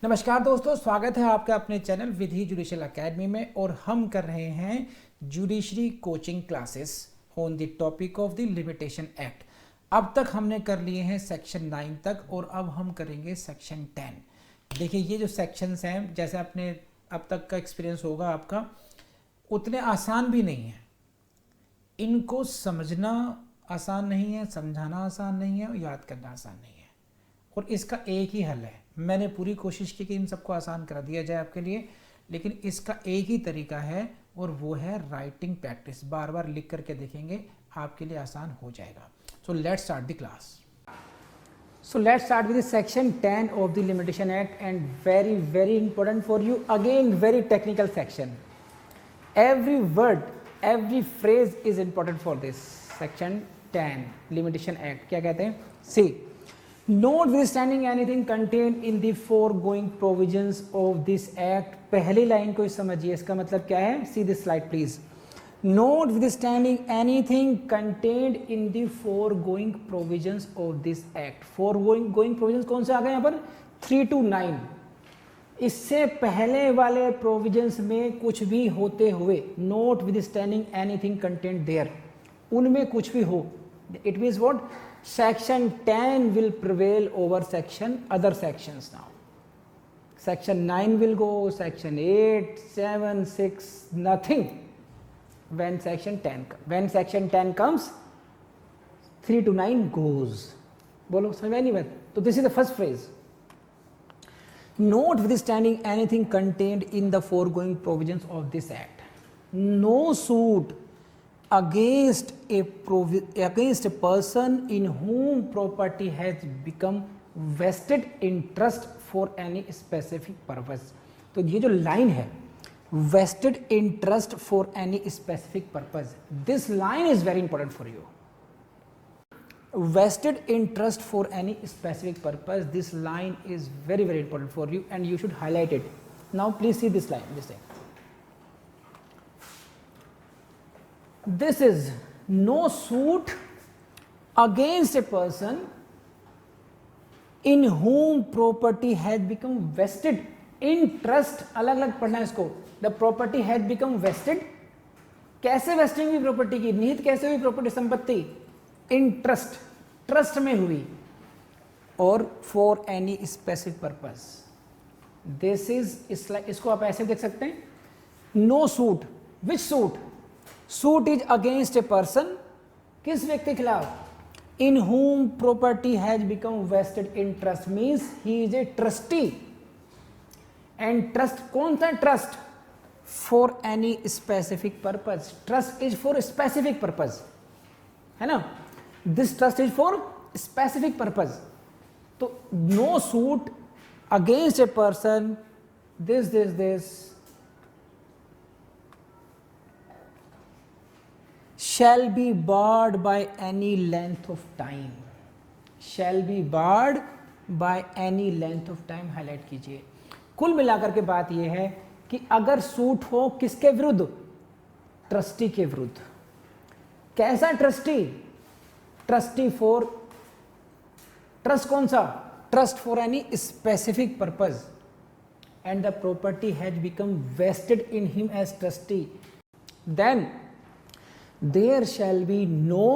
नमस्कार दोस्तों, स्वागत है आपका अपने चैनल विधि जुडिशियल एकेडमी में। और हम कर रहे हैं judiciary coaching classes on the topic of the limitation act. अब तक हमने कर लिए हैं सेक्शन 9 तक और अब हम करेंगे सेक्शन 10। देखिए, ये जो सेक्शंस हैं, जैसे आपने अब तक का एक्सपीरियंस होगा आपका, उतने आसान भी नहीं है। इनको समझना आसान नहीं है, समझाना आसान नहीं है और याद करना आसान नहीं है। और इसका एक ही हल है। मैंने पूरी कोशिश की कि इन सबको आसान कर दिया जाए आपके लिए, लेकिन इसका एक ही तरीका है और वो है राइटिंग प्रैक्टिस। बार बार लिख करके देखेंगे, आपके लिए आसान हो जाएगा। So let's start the class. So let's start with the section 10 of the Limitation Act, and very important for you. Again, very technical section. Every word, every phrase is important for this section 10 Limitation Act. क्या कहते हैं? See, notwithstanding anything contained in the foregoing provisions of this act. पहली line को समझिए, इसका मतलब क्या है? See this slide please. Notwithstanding anything contained in the foregoing provisions of this act. Foregoing provisions कौन से आ गए यहाँ पर? 3 to 9. इससे पहले वाले प्रोविजंस में कुछ भी होते हुए, notwithstanding anything contained there, उनमें कुछ भी हो, it means what? Section 10 will prevail over section other sections now. Section 9 will go, section 8, 7, 6, nothing. When section 10 comes, 3 to 9 goes. बोलो, समझ में नहीं बात? तो this is the first phrase. Notwithstanding anything contained in the foregoing provisions of this act, no suit against a person in whom property has become vested in trust for any specific purpose. तो ये जो line है, vested in trust for any specific purpose, this line is very important for you. Vested in trust for any specific purpose, this line is very important for you and you should highlight it. Now please see this line, this thing. This is no suit against a person in whom property has become vested in trust. अलग अलग पढ़ना है इसको. The property has become vested. कैसे wasting हुई property की? निहित कैसे हुई प्रॉपर्टी, संपत्ति? इन ट्रस्ट, ट्रस्ट में हुई, और for any specific purpose. This is, इसको आप ऐसे देख सकते हैं, no suit. Which suit? Suit is against a person, किस व्यक्ति के खिलाफ? इन whom property has become vested in trust, means he is a trustee. And trust, कौन सा trust? For any specific purpose. Trust is for a specific purpose, है ना? This trust is for specific purpose. तो no suit against a person, this shall be barred by any length of time. Shall be barred by any length of time. Highlight कीजिए. कुल मिलाकर के बात यह है कि अगर सूट हो किसके विरुद्ध? ट्रस्टी के विरुद्ध. कैसा ट्रस्टी? ट्रस्टी फॉर, ट्रस्ट कौन सा? Trust for any specific purpose, and the property has become vested in him as trustee, then there shall be no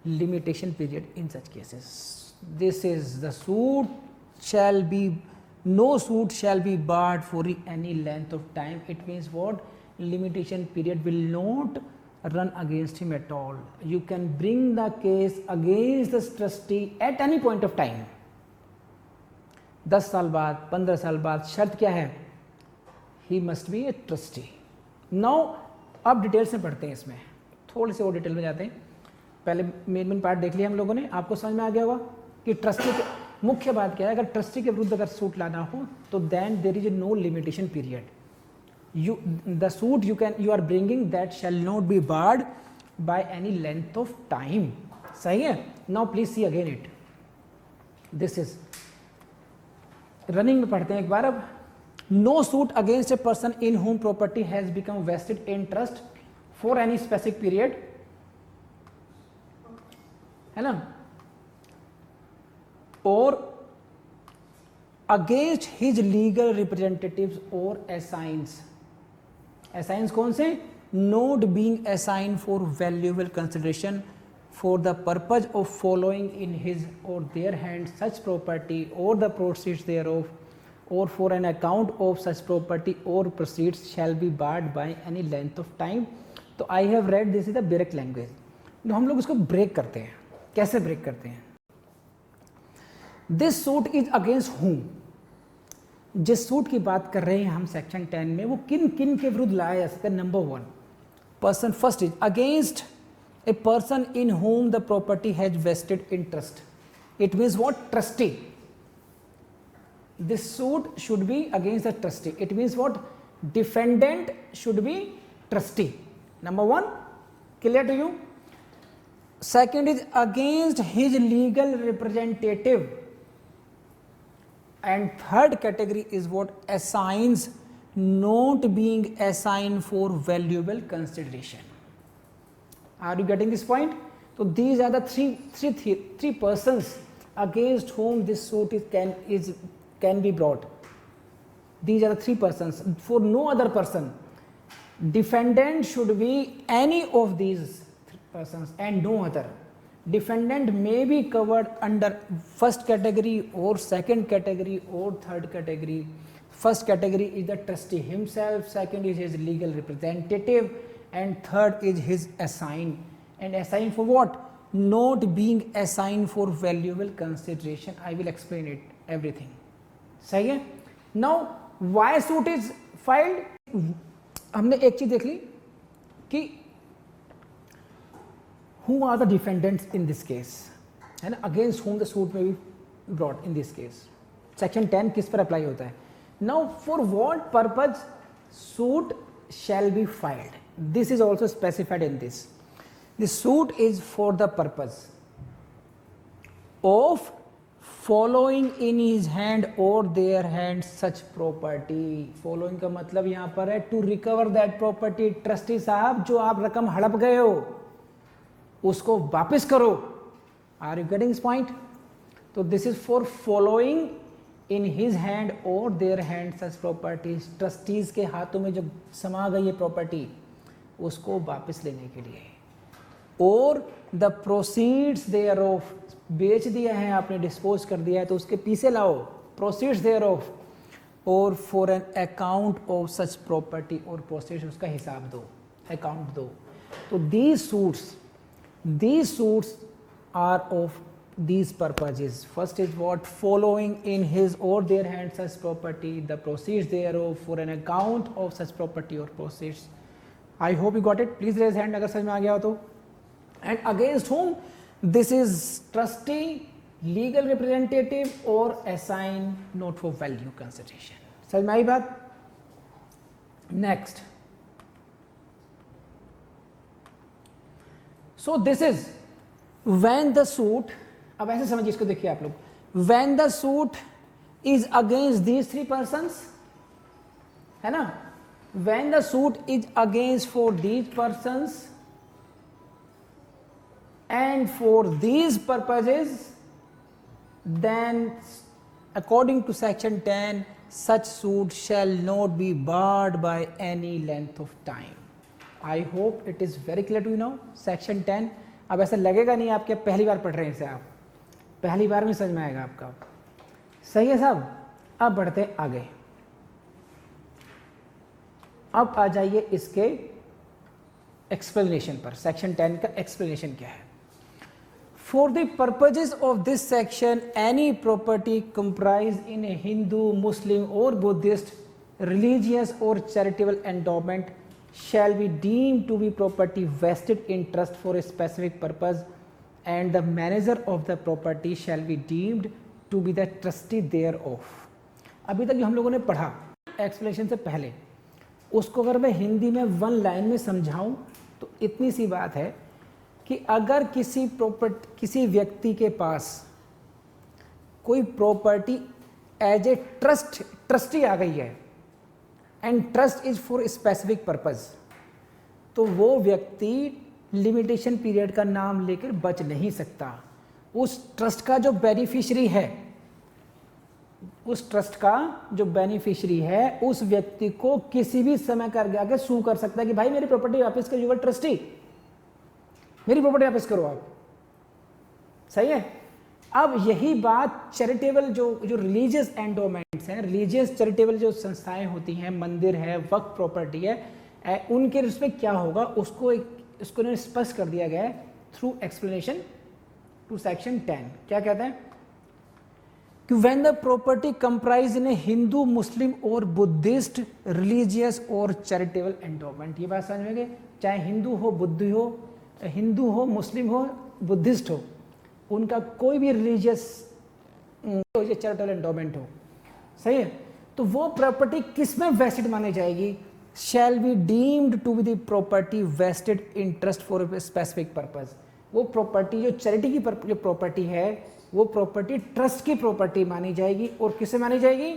limitation period in such cases. This is the suit shall be, no suit shall be barred for any length of time. It means what? Limitation period will not run against him at all. You can bring the case against the trustee at any point of time. 10 साल बाद, 15 साल बाद. शर्त क्या है? He must be a trustee. Now अब details में पढ़ते हैं, इसमें थोड़ी सी और डिटेल में जाते हैं. पहले मेन पार्ट देख लिया हम लोगों ने. आपको समझ में आ गया होगा कि ट्रस्टी, मुख्य बात क्या है? अगर ट्रस्टी के विरुद्ध अगर सूट लाना हो तो then there is no limitation period. You, the suit you are bringing that shall not be barred by any length of time. सही है? Now please see again it. This is running में पढ़ते हैं एक बार. अब no suit against a person in whom property has become vested in trust for any specific period, है ना? और अगेंस्ट हिज लीगल रिप्रेजेंटेटिव्स और असाइंस, असाइंस कौन से, note being assign for valuable consideration for the purpose of following in his or their hand such property or the proceeds thereof, or for an account of such property or proceeds shall be barred by any length of time. तो I have read this is the break language. तो हम लोग इसको break करते हैं, कैसे break करते हैं? This suit is against whom? जिस सूट की बात कर रहे हैं हम सेक्शन 10 में, वो किन किन के विरुद्ध लाया जा सकता है? Number 1 person, first is against a person in whom the property has vested interest. It means what? Trustee. This suit should be against the trustee. It means what? Defendant should be trustee. Number 1 clear to you? Second is against his legal representative, and third category is what? Assigns, not being assigned for valuable consideration. Are you getting this point? So these are the three persons against whom this suit can be brought. These are the 3 persons, for no other person. Defendant should be any of these persons and no other. Defendant may be covered under first category or second category or third category. First category is the trustee himself, second is his legal representative, and third is his assign. And assign for what? Not being assigned for valuable consideration. I will explain it everything. सही है? Now why suit is filed? हमने एक चीज देख ली कि who are the defendants in this case, है ना, against whom the suit may be brought in this case. Section 10 किस पर अप्लाई होता है? Now for what purpose suit shall be filed? This is also specified in this. The suit is for the purpose of following in his hand or their hand such property. Following का मतलब यहाँ पर है to recover that property. Trustee साहब, जो आप रकम हड़प गए हो उसको वापस करो. Are you getting this point? तो this is for following in his hand or their hand such properties. Trustees के हाथों में जो समा गई है प्रॉपर्टी, उसको वापस लेने के लिए. और द प्रोसीड्स देयर ऑफ, बेच दिया है आपने, डिस्पोज कर दिया है, तो उसके पीछे लाओ, प्रोसीड्स देयर ऑफ, और for an account of such property, और प्रोसीड्स उसका हिसाब दो, अकाउंट दो. तो these suits are of these purposes. First is what? Following in his or their hand such property, the proceeds thereof, for an account of such property or proceeds. I hope you got it. Please raise hand अगर समझ में आ गया हो तो. And against whom? This is trustee, legal representative, or assign, not for value consideration. समझ में आई बात? Next. So this is when the suit, अब ऐसे समझिए इसको, देखिए आप लोग, when the suit is against these 3 persons, है ना, when the suit is against for these persons and for these purposes, then according to section 10 such suit shall not be barred by any length of time. I hope it is very clear to you now. section 10, अब ऐसा लगेगा नहीं आपके पहली बार पढ़ रहे हैं इसे, आप पहली बार में समझ में आएगा आपका. सही है साहब? अब बढ़ते हैं आगे. अब आ जाइए इसके एक्सप्लेनेशन पर. सेक्शन 10 का एक्सप्लेनेशन क्या है? For the purposes of this section, any property comprise in a Hindu, Muslim और बुद्धिस्ट रिलीजियस और charitable endowment shall be deemed to be property vested in trust for a specific purpose, and the manager of the property shall be deemed to be the trustee thereof. अभी तक जो हम लोगों ने पढ़ा explanation से पहले, उसको अगर मैं हिंदी में 1 लाइन में समझाऊं तो इतनी सी बात है कि अगर किसी व्यक्ति के पास कोई प्रॉपर्टी एज ए ट्रस्टी आ गई है, and trust is for specific purpose, तो वो व्यक्ति लिमिटेशन पीरियड का नाम लेकर बच नहीं सकता. उस ट्रस्ट का जो बेनिफिशियरी है उस ट्रस्ट का जो बेनिफिशियरी है उस व्यक्ति को किसी भी समय कर आके सू कर सकता है कि भाई मेरी प्रॉपर्टी वापस करो, यूर ट्रस्टी, मेरी प्रॉपर्टी वापस करो आप। सही है। अब यही बात चैरिटेबल जो रिलीजियस एंडोमेंट्स हैं, रिलीजियस चैरिटेबल जो संस्थाएं होती हैं, मंदिर है, वक्फ प्रॉपर्टी है, उनके रिस्पेक्ट क्या होगा उसको उसको स्पष्ट कर दिया गया है थ्रू एक्सप्लेनेशन टू सेक्शन 10। क्या कहते हैं कि when the property comprise in a Hindu, Muslim और बुद्धिस्ट रिलीजियस और चैरिटेबल एंडोमेंट। ये बात समझ में गई। चाहे हिंदू हो, हिंदू हो, मुस्लिम हो, बुद्धिस्ट हो, उनका कोई भी रिलीजियस चैरिटेबल एंडोमेंट हो, सही है, तो वो प्रॉपर्टी किस में वेस्टेड मानी जाएगी? Shall be deemed to be the property vested in trust for a specific purpose. वो प्रॉपर्टी जो चैरिटी की जो प्रॉपर्टी है वो प्रॉपर्टी ट्रस्ट की प्रॉपर्टी मानी जाएगी। और किसे मानी जाएगी?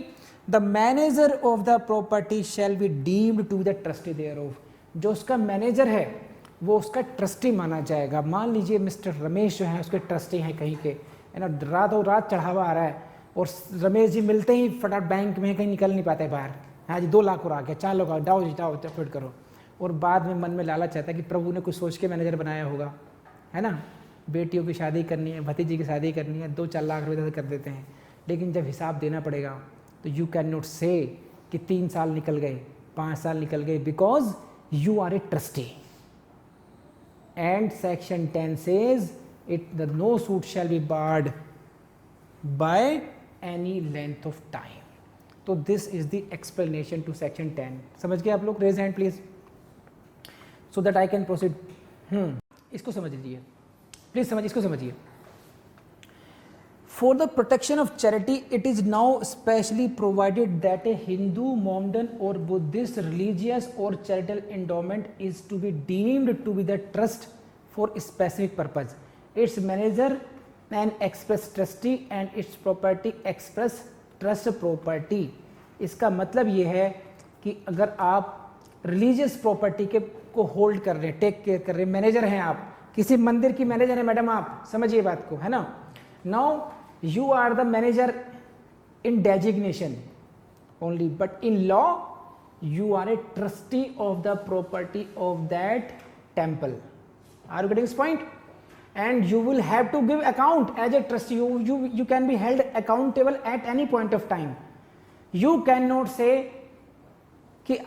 The manager of the property shall be deemed to be the trustee thereof. जो उसका मैनेजर है वो उसका ट्रस्टी माना जाएगा। मान लीजिए मिस्टर रमेश जो है उसके ट्रस्टी हैं कहीं के, है ना, रातों रात चढ़ावा आ रहा है और रमेश जी मिलते ही फटाफट बैंक में कहीं निकल नहीं पाते बाहर, हाँ जी 2 लाख और आ गया, 4 लोग जाओ फिट करो। और बाद में मन में लालच आता है कि प्रभु ने कुछ सोच के मैनेजर बनाया होगा, है ना, बेटियों की शादी करनी है, भतीजी की शादी करनी है, 2-4 लाख रुपये कर देते हैं। लेकिन जब हिसाब देना पड़ेगा तो यू कैन नॉट से कि 3 साल निकल गए, 5 साल निकल गए, because you are a trustee. And section 10 says it the no suit shall be barred by any length of time. तो this is the explanation to section 10। समझ गए आप लोग? Raise hand please so that I can proceed. इसको समझ लीजिए please, समझिए, इसको समझिए। For the protection of charity, it is now specially provided that a Hindu, Mohammedan or Buddhist religious or charitable endowment is to be deemed to be the trust for a specific purpose. Its manager an express trustee and its property express trust property. इसका मतलब ये है कि अगर आप religious property के को hold कर रहे हैं, टेक केयर कर रहे हैं, मैनेजर हैं आप, किसी मंदिर की मैनेजर है मैडम, आप समझिए बात को, है ना। Now you are the manager in designation only, but in law you are a trustee of the property of that temple. Are you getting this point? And you will have to give account as a trustee. You can be held accountable at any point of time. You cannot say कि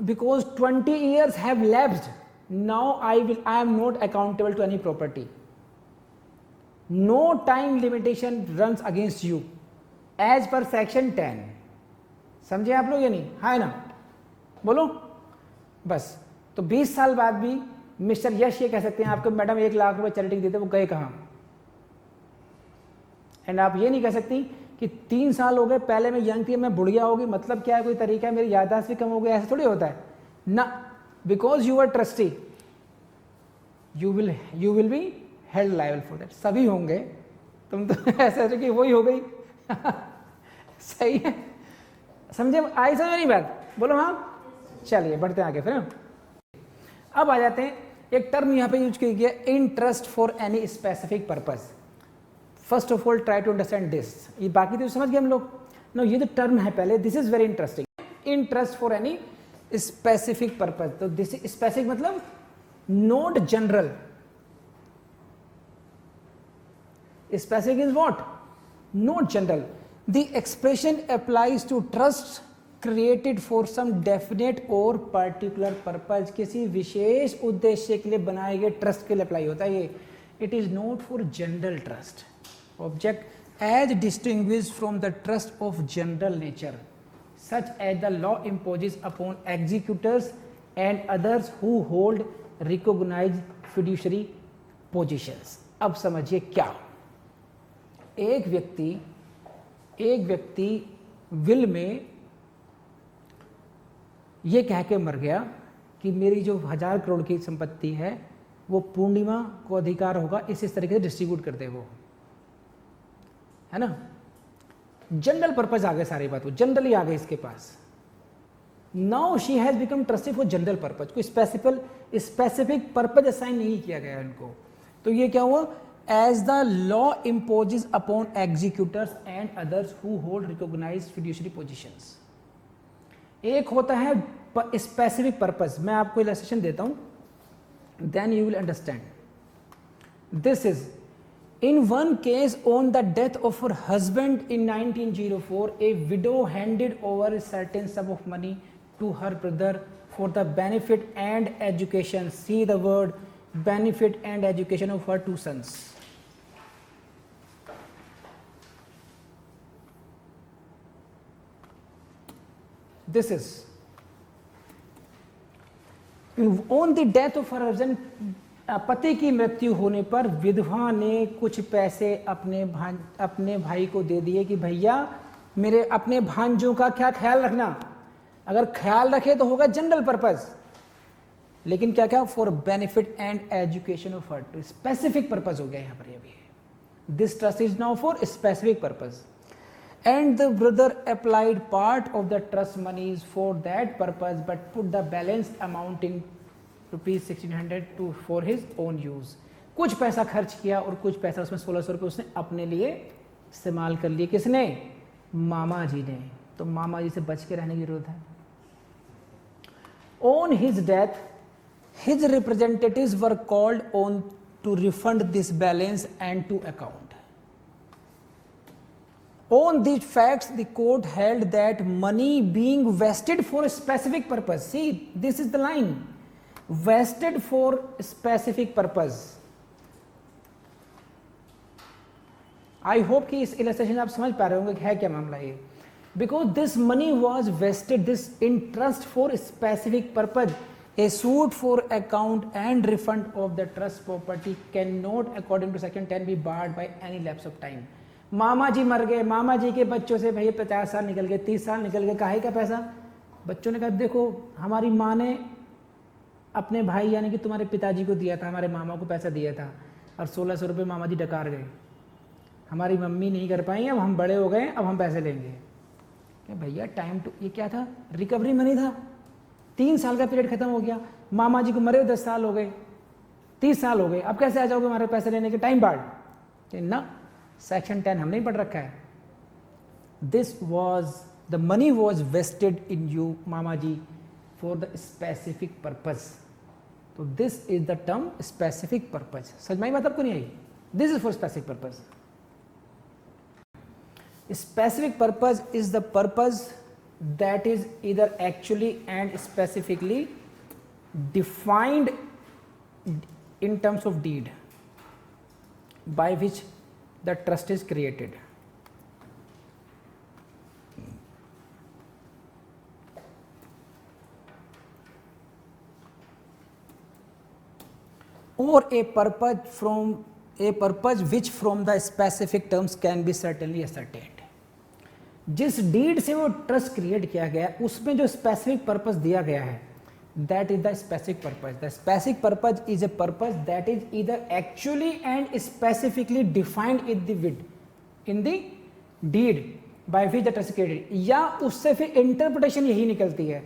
because 20 years have lapsed, now I am not accountable to any property. No time limitation runs against you as per section 10. समझे आप लोग या नहीं? हाँ ना, बोलो बस। तो 20 साल बाद भी मिस्टर यश ये कह सकते हैं आपको मैडम 1 लाख रुपए चैरिटी देते, वो गए कहाँ? एंड आप ये नहीं कह सकती कि 3 साल हो गए, पहले मैं यंग थी मैं बुढ़िया होगी, मतलब क्या है, कोई तरीका है, मेरी याददाश्त भी कम हो गई, ऐसा थोड़ी होता है ना। Because you are trustee you will be held liable for that. सभी होंगे, तुम तो ऐसा कि वही हो गई सही है, समझे? आई समझ नहीं बात? बोलो हाँ। चलिए बढ़ते हैं आगे फिर। अब आ जाते हैं, एक टर्म यहाँ पे यूज किया गया, in trust for any specific purpose. First of all try to understand this. ये बाकी तो समझ गए हम लोग। नो, ये जो टर्म है पहले, this is very interesting. In trust for any specific purpose. तो दिस स्पेसिफिक मतलब not general. Specific is what? Not general. The expression applies to trusts created for some definite or particular purpose. किसी विशेष उद्देश्य के लिए बनाए गए trust के लिए अप्लाई होता है ये। It is not for general trust. Object as distinguished from the trust of general nature, such as the law imposes upon executors and others who hold recognized fiduciary positions. अब समझिए क्या, एक व्यक्ति विल में ये कह के मर गया कि मेरी जो 1000 करोड़ की संपत्ति है वो पूर्णिमा को अधिकार होगा, इस तरीके से डिस्ट्रीब्यूट कर दे वो, है ना। जनरल पर्पज आ गए, सारी बात वो जनरली आ गई इसके पास। Now she has become trustee for general purpose. कोई स्पेसिफिक पर्पज असाइन नहीं किया गया इनको। तो ये क्या हुआ, as the law imposes upon executors and others who hold recognized fiduciary positions. एक होता है specific purpose, मैं आपको illustration देता हूँ, then you will understand. This is, in one case, on the death of her husband in 1904, a widow handed over a certain sum of money to her brother for the benefit and education, see the word, benefit and education of her two sons. This is, on the death of her husband, पति की मृत्यु होने पर विधवा ने कुछ पैसे अपने भाई को दे दिए कि भैया मेरे अपने भांजों का क्या ख्याल रखना, अगर ख्याल रखे तो होगा जनरल पर्पस, लेकिन क्या क्या for benefit and education of her, to specific purpose हो गया यहाँ पर, ये भी है, this trust is now for specific purpose. And the brother applied part of the trust monies for that purpose, but put the balance amounting rupees 1600 to for his own use. कुछ पैसा खर्च किया और कुछ पैसा उसमें 1600 रुपये उसने अपने लिए इस्तेमाल कर लिए. किसने? मामा जी ने. तो मामा जी से बच के रहने की जरूरत है. On his death, his representatives were called on to refund this balance and to account. On these facts, the court held that money being vested for a specific purpose, see, this is the line, vested for a specific purpose. I hope कि इस illustration आप समझ पा रहे होंगे कि है क्या मामला ये. Because this money was vested, this in trust for a specific purpose, a suit for account and refund of the trust property cannot, according to section 10, be barred by any lapse of time. मामा जी मर गए, मामा जी के बच्चों से भैया 50 साल निकल गए, 30 साल निकल गए, काहे का पैसा? बच्चों ने कहा देखो हमारी माँ ने अपने भाई यानी कि तुम्हारे पिताजी को दिया था, हमारे मामा को पैसा दिया था और 1600 रुपये मामा जी डकार गए, हमारी मम्मी नहीं कर पाई, अब हम बड़े हो गए, अब हम पैसे लेंगे. क्या भैया टाइम टू, ये क्या था? रिकवरी मनी था. 3 साल का पीरियड खत्म हो गया, मामा जी को मरे 10 साल हो गए, 30 साल हो गए, अब कैसे आ जाओगे हमारे पैसे लेने के? टाइम बार्ड ना, सेक्शन 10 हमने पढ़ रखा है. This was the money was vested in you मामा जी फॉर द स्पेसिफिक पर्पज. तो this is the term specific purpose. समझ में बात आपको नहीं आई? This is for specific purpose. Specific purpose is the purpose that is इधर actually and specifically defined in terms of deed by which the trust is created. Or a purpose which from the specific terms can be certainly ascertained. जिस deed से वो trust create किया गया उसमें जो specific purpose दिया गया है that is the specific purpose. The specific purpose is a purpose that is either actually and specifically defined in the deed by which the trust is created. या उससे फिर interpretation यही निकलती है,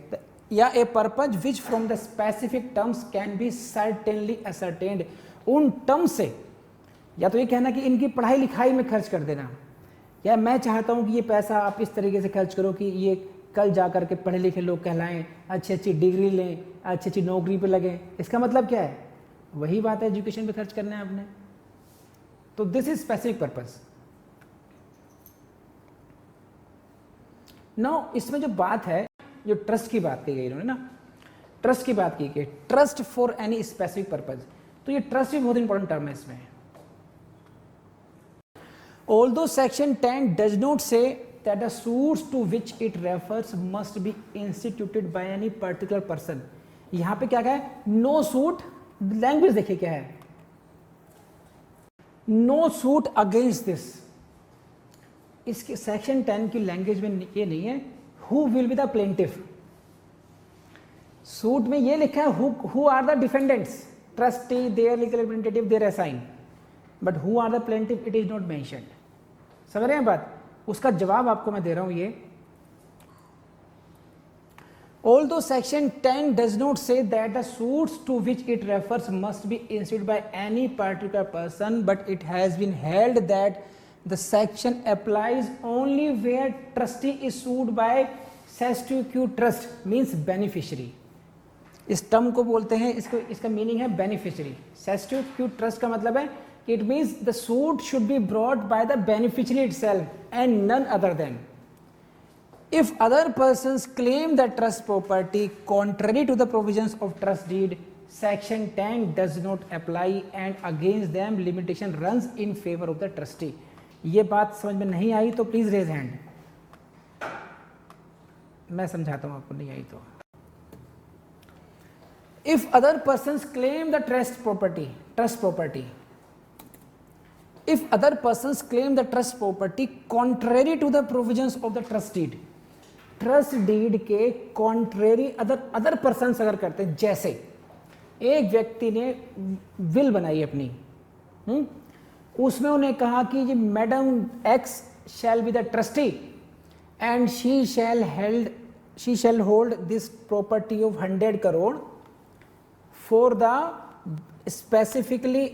या a purpose which from the specific terms can be certainly ascertained. उन terms से या तो ये कहना कि इनकी पढ़ाई लिखाई में खर्च कर देना, या मैं चाहता हूँ कि ये पैसा आप इस तरीके से खर्च करो कि ये कल जा कर के पढ़े लिखे लोग कहलाएं, अच्छी अच्छी डिग्री लें, अच्छी अच्छी नौकरी पे लगें. इसका मतलब क्या है? वही बात है, एजुकेशन पे खर्च करना है आपने. तो this is specific purpose. Now इसमें जो बात है, जो ट्रस्ट की बात की गई इन्होंने ना, ट्रस्ट की बात की गई, trust for any specific purpose. तो ये ट्रस्ट भी बहुत इंपॉर्टेंट टर्म है इसमें. Although section 10 does not say that the suits to which it refers must be instituted by any particular person. यहां पे क्या है? No suit. लैंग्वेज देखिए क्या है, no suit against this. इसके सेक्शन 10 की लैंग्वेज में ये नहीं है who will be the plaintiff. Suit में ये लिखा है who are the defendants, trustee, their legal representative, their assign, but who are the plaintiff it is not mentioned. समझ रहे हैं बात? उसका जवाब आपको मैं दे रहा हूं. ये Although section 10 does not say that the suits to which it refers must be issued by any particular person, but it has been held that the section applies only where trustee is sued by substitute trust means beneficiary. इस term को बोलते हैं, इसका meaning है beneficiary. Substitute trust का मतलब है कि it means the suit should be brought by the beneficiary itself and none other than. If other persons claim the trust property contrary to the provisions of trust deed, section 10 does not apply and against them limitation runs in favor of the trustee. ये बात समझ में नहीं आई तो please raise hand. मैं समझाता हूं आपको, नहीं आई तो. If other persons claim the trust property, if other persons claim the trust property contrary to the provisions of the trust deed, trust deed के कॉन्ट्रेरी अदर पर्सन अगर करते हैं, जैसे एक व्यक्ति ने विल बनाई अपनी, उसमें उन्हें कहा कि ये madam X shall be the trustee and she shall hold this property of 100 crore for the specifically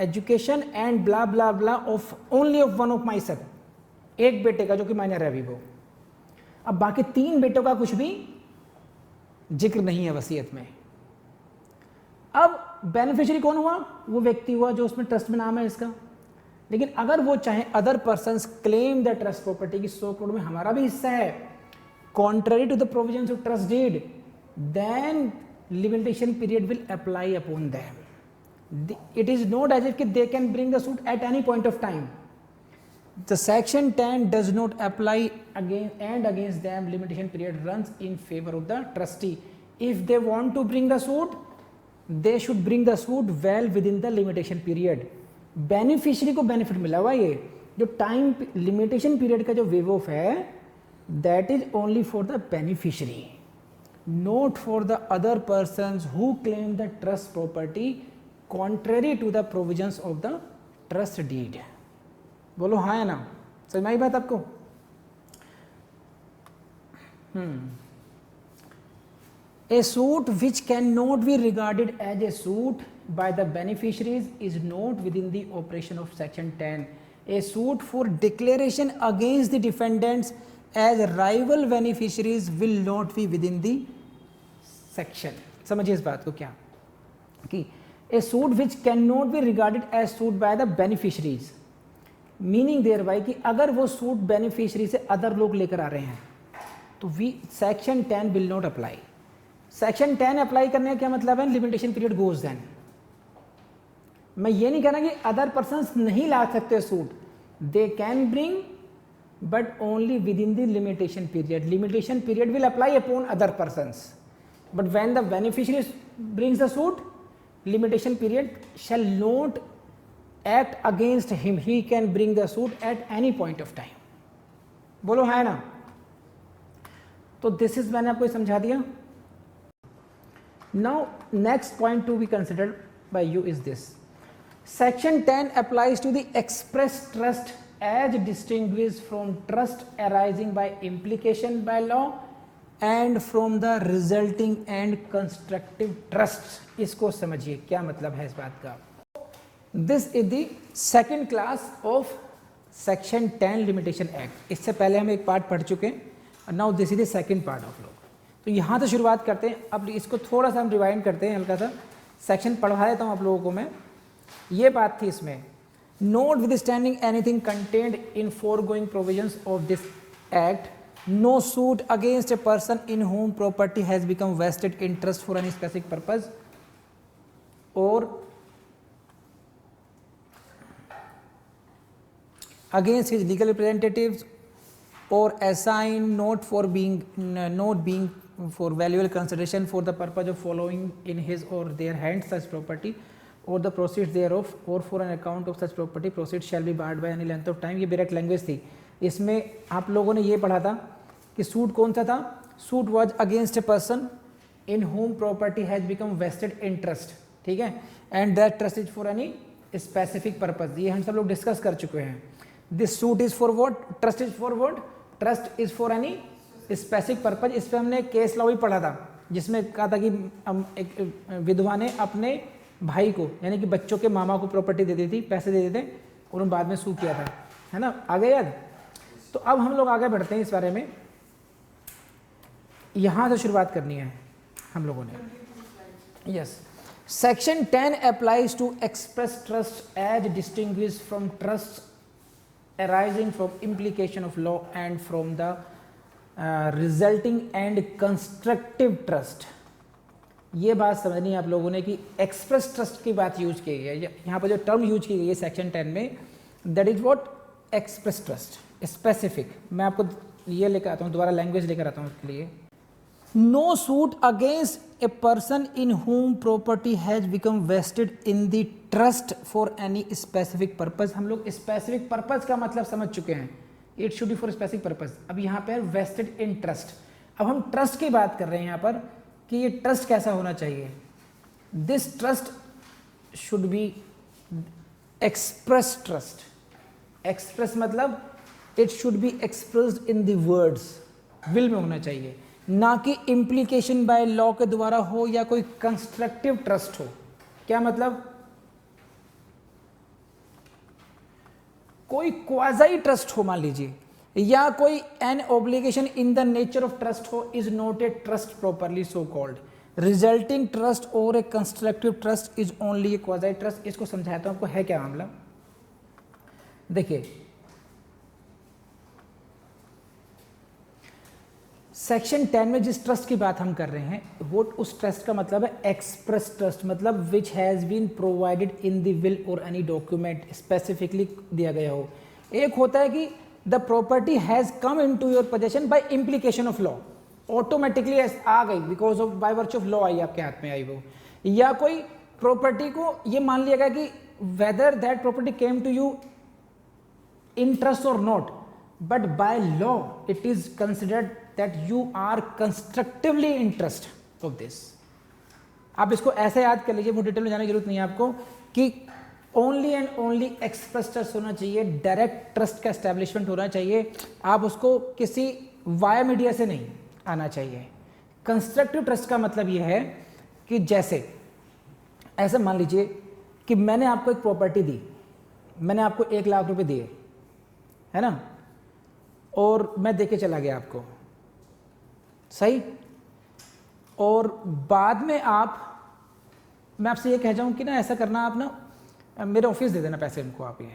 education and blah blah blah of only of one of my son. एक बेटे का जो कि माइनर है अभी वो. अब बाकी 3 बेटों का कुछ भी जिक्र नहीं है वसीयत में. अब बेनिफिशियरी कौन हुआ? वो व्यक्ति हुआ जो उसमें ट्रस्ट में नाम है इसका. लेकिन अगर वो चाहे other persons claim the trust property की 100 करोड़ में हमारा भी हिस्सा है, contrary to the provisions of trust deed, then limitation period will apply upon them. It is not as if they can bring the suit at any point of time. The section 10 does not apply against them limitation period runs in favor of the trustee. If they want to bring the suit, they should bring the suit well within the limitation period. Beneficiary को benefit मिला हुआ. ये जो time limitation period का जो waive off है, that is only for the beneficiary, not for the other persons who claim the trust property contrary to the provisions of the trust deed. बोलो हाँ या ना? समझ में आई बात आपको? A suit which cannot be regarded as a suit by the beneficiaries is not within the operation of section 10. A suit for declaration against the defendants as rival beneficiaries will not be within the section. समझिए इस बात को क्या कि a suit which cannot be regarded as suit by the beneficiaries, meaning thereby कि अगर वो suit beneficiary से अदर लोग लेकर आ रहे हैं तो section 10 will not apply. Section 10 apply करने का क्या मतलब है? Limitation period goes then. मैं ये नहीं कहना कि अदर पर्संस नहीं ला सकते suit, they can bring but only with in the limitation period. Limitation period will apply upon other persons, but when the beneficiary brings the suit, limitation period shall not act against him. He can bring the suit at any point of time. बोलो है ना? तो this is मैंने आपको समझा दिया. Now next point to be considered bye you is this. Section 10 applies to the express trust as distinguished from trust arising by implication by law and from the resulting and constructive trust. इसको समझिए क्या मतलब है इस बात का. This is the second class of section 10 limitation act. इससे पहले हम एक पार्ट पढ़ चुके हैं. Now this is the second part of लोग. तो यहाँ से शुरुआत करते हैं. अब इसको थोड़ा सा हम रिवाइंड करते हैं, हल्का सा सेक्शन पढ़वा देता हूँ आप लोगों को मैं. ये बात थी इसमें, notwithstanding anything contained in foregoing provisions of this act, no suit against a person in whom property has become vested in trust for any specific purpose और against his legal representatives or assign not being for valuable consideration for the purpose of following in his or their hands such property or the proceeds thereof or for an account of such property proceeds shall be barred by any length of time. ये direct language थी. इसमें आप लोगों ने ये पढ़ा था कि सूट कौन सा था? Suit was against a person in whom property has become vested in trust. ठीक है, and that trust is for any specific purpose. ये हम सब लोग डिस्कस कर चुके हैं. This suit is for what? Trust is for what? Trust is for any specific purpose, इस पर हमने केस लॉ भी पढ़ा था जिसमें कहा था कि एक विधवा ने अपने भाई को यानी कि बच्चों के मामा को प्रॉपर्टी दे दी थी, पैसे दे देते, उन्होंने बाद में सू किया था, है ना, आगे याद। तो अब हम लोग आगे बढ़ते हैं इस बारे में। यहाँ से शुरुआत करनी है हम लोगों ने। Yes, section 10 applies to express trust as distinguished from trust arising from implication of law and from the resulting and constructive trust। ये बात समझनी है आप लोगों ने कि एक्सप्रेस ट्रस्ट की बात यूज की गई है, यहाँ पर जो टर्म यूज की गई है सेक्शन 10 में, that is what express trust specific. मैं आपको ये लेकर आता हूँ, दोबारा लैंग्वेज लेकर आता हूँ उसके लिए। No suit against a person in whom property has become vested in the trust for any specific purpose. हम लोग स्पेसिफिक पर्पज का मतलब समझ चुके हैं, it should be for specific purpose. अब यहाँ पे वेस्टेड इन ट्रस्ट, अब हम ट्रस्ट की बात कर रहे हैं यहाँ पर कि ये ट्रस्ट कैसा होना चाहिए। This trust should be express trust. Express मतलब it should be expressed in the words, will में होना चाहिए, ना कि इम्प्लीकेशन बाय लॉ के द्वारा हो या कोई कंस्ट्रक्टिव ट्रस्ट हो। क्या मतलब, कोई क्वाज़ाई ट्रस्ट हो मान लीजिए, या कोई an obligation in the nature of trust हो, is not a trust properly so called. Resulting trust और a constructive trust is only a quasi trust. इसको समझाता हूं आपको है क्या मामला। देखिए सेक्शन 10 में जिस ट्रस्ट की बात हम कर रहे हैं वो उस ट्रस्ट का मतलब है एक्सप्रेस ट्रस्ट, मतलब which has been provided in the will और एनी डॉक्यूमेंट स्पेसिफिकली दिया गया हो। एक होता है कि the property has come into your possession by implication of law, automatically आ गई because of by virtue of law आई आपके हाथ में आई वो, या कोई प्रॉपर्टी को ये मान लिया गया कि whether that property came to you in trust और not, but by law it is considered that you are constructively interest of this। आप इसको ऐसे याद कर लीजिए, बहुत डिटेल में जाने की जरूरत नहीं है आपको, कि only and only express trust होना चाहिए, डायरेक्ट ट्रस्ट का एस्टेब्लिशमेंट होना चाहिए, आप उसको किसी वाया मीडिया से नहीं आना चाहिए। कंस्ट्रक्टिव ट्रस्ट का मतलब यह है कि जैसे ऐसे मान लीजिए कि मैंने आपको एक प्रॉपर्टी दी, मैंने आपको 1 लाख रुपए दिए, है ना, और मैं देके चला गया आपको, सही, और बाद में मैं आपसे ये कह जाऊं कि ना ऐसा करना, आप ना मेरे ऑफिस दे देना पैसे इनको आप, ये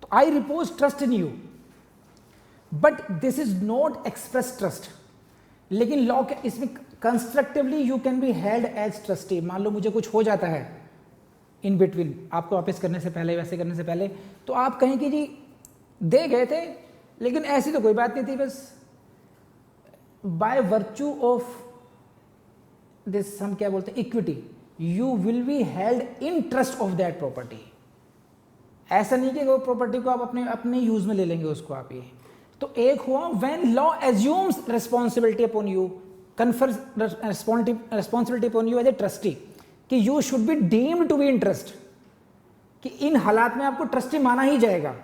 तो I repose trust in you, but this is not express trust. लेकिन लॉ के इसमें constructively you can be held as trustee. मान लो मुझे कुछ हो जाता है इन बिटवीन, आपको वापस करने से पहले, वैसे करने से पहले, तो आप कहें कि जी दे गए थे लेकिन ऐसी तो कोई बात नहीं थी, बस बाय वर्च्यू ऑफ दिस हम क्या बोलते हैं equity, you will be held in trust of that property. ऐसा नहीं कि वो प्रॉपर्टी को आप अपने यूज में ले लेंगे उसको आप, ये तो एक हुआ when law assumes responsibility upon you, confers responsibility upon you as a trustee, कि you should be deemed to be in trust, कि इन हालात में आपको ट्रस्टी माना ही जाएगा।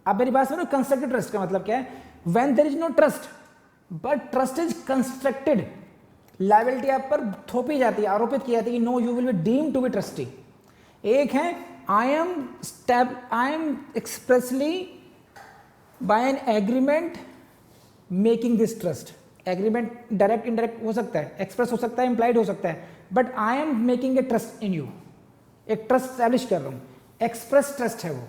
आप मेरी बात सुनो, कंस्ट्रक्टेड ट्रस्ट का मतलब क्या है, when there is no trust but trust is constructed, liability आप पर थोपी जाती है, आरोपित की जाती है कि no you will be deemed to be trustee. एक है I am expressly by an agreement making this trust. Agreement direct indirect हो सकता है, एक्सप्रेस हो सकता है, इंप्लाइड हो सकता है, but I am making a trust in you, एक ट्रस्ट स्टैब्लिश कर रहा हूं, एक्सप्रेस ट्रस्ट है वो।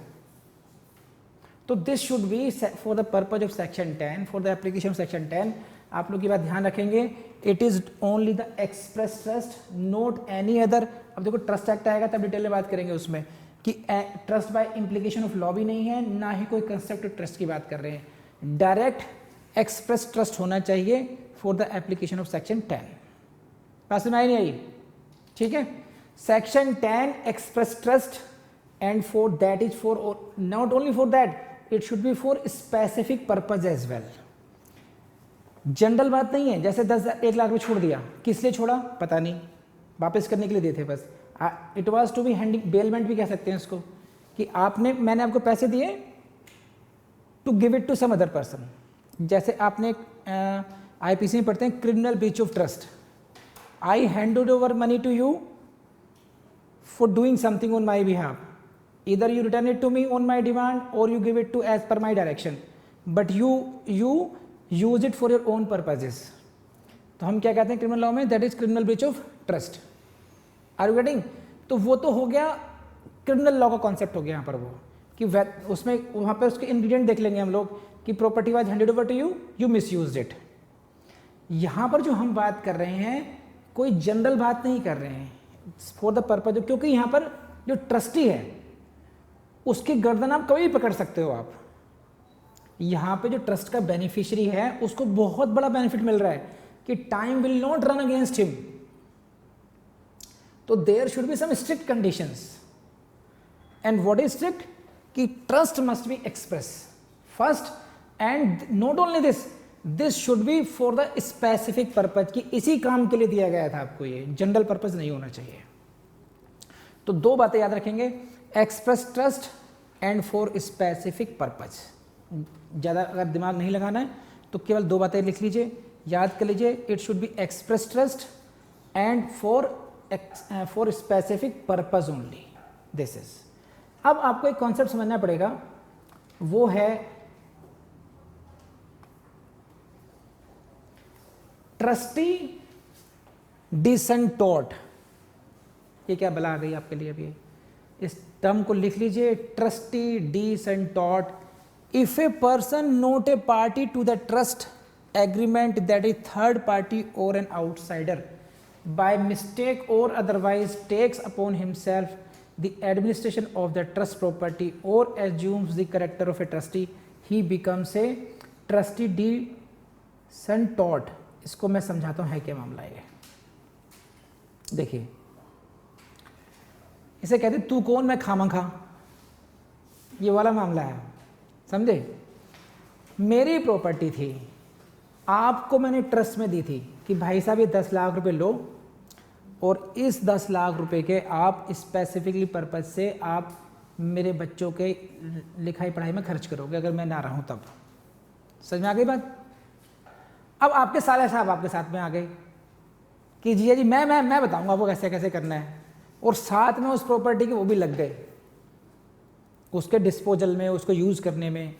तो this should be for the purpose of section 10, for the application of section 10। आप लोग की बात ध्यान रखेंगे, it is only the express trust, not any other. अब देखो ट्रस्ट एक्ट आएगा तब डिटेल में बात करेंगे उसमें कि trust bye implication of law भी नहीं है, ना ही कोई कंस्ट्रक्टिव ट्रस्ट की बात कर रहे हैं। डायरेक्ट एक्सप्रेस ट्रस्ट होना चाहिए for the application of section 10। पास में आई नहीं आई? ठीक है, section 10 express trust, and for that is for not only for that, it should be for specific purpose as well. General बात नहीं है, जैसे 1 लाख रुपये छोड़ दिया, किस लिए छोड़ा पता नहीं, वापस करने के लिए देते बस। It was to be handing, bailment भी कह सकते हैं इसको, कि मैंने आपको पैसे दिए to give it to some other person. जैसे आपने आईपीसी में पढ़ते हैं criminal breach of trust. I handed over money to you for doing something on my behalf, either you return it to me on my demand or you give it to as per my direction, but you use it for your own purposes। तो हम क्या कहते हैं criminal law में, that is criminal breach of trust. Are you getting? तो वो तो हो गया क्रिमिनल लॉ का कॉन्सेप्ट हो गया यहाँ पर, वो कि उसमें वहाँ पर उसके इंग्रेडिएंट देख लेंगे हम लोग कि property was handed over to you, you misused it. यहाँ पर जो हम बात कर रहे हैं कोई जनरल बात नहीं कर रहे हैं फॉर द पर्पज, क्योंकि यहाँ पर जो ट्रस्टी है उसकी गर्दन आप कभी भी पकड़ सकते हो आप। यहाँ पे जो ट्रस्ट का बेनिफिशियरी है उसको बहुत बड़ा बेनिफिट मिल रहा है कि time will not run against him. तो there should be some strict conditions, and what is strict, कि trust must be express first, and not only this, this should be for the specific purpose, कि इसी काम के लिए दिया गया था आपको, ये जनरल पर्पज नहीं होना चाहिए। तो दो बातें याद रखेंगे, express trust and for specific purpose. ज़्यादा अगर दिमाग नहीं लगाना है तो केवल दो बातें लिख लीजिए, याद कर लीजिए, it should be express trust and for specific purpose only, this is. अब आपको एक कॉन्सेप्ट समझना पड़ेगा, वो है ट्रस्टी डिसेंटोट। ये क्या बला आ गई आपके लिए अभी, इस टर्म को लिख लीजिए, trustee de son tort. If a person not a party to the trust agreement that is third party और एन आउटसाइडर बाय मिस्टेक और otherwise takes upon himself the administration of the trust property और assumes the character of a trustee, he becomes a trustee de son tort. इसको मैं समझाता हूँ है क्या मामला है। देखिए, इसे कहते तू कौन मैं खामा खा, ये वाला मामला है, समझे। मेरी प्रॉपर्टी थी, आपको मैंने ट्रस्ट में दी थी कि भाई साहब ये 10 लाख रुपए लो और इस 10 लाख रुपए के आप स्पेसिफिकली पर्पज से आप मेरे बच्चों के लिखाई पढ़ाई में खर्च करोगे अगर मैं ना रहूं तब। समझ में आ गई बात? अब आपके साले साहब आपके साथ में आ गए कि जी जी मैं बताऊंगा आपको कैसे कैसे करना है, और साथ में उस प्रॉपर्टी के वो भी लग गए उसके डिस्पोजल में, उसको यूज करने में।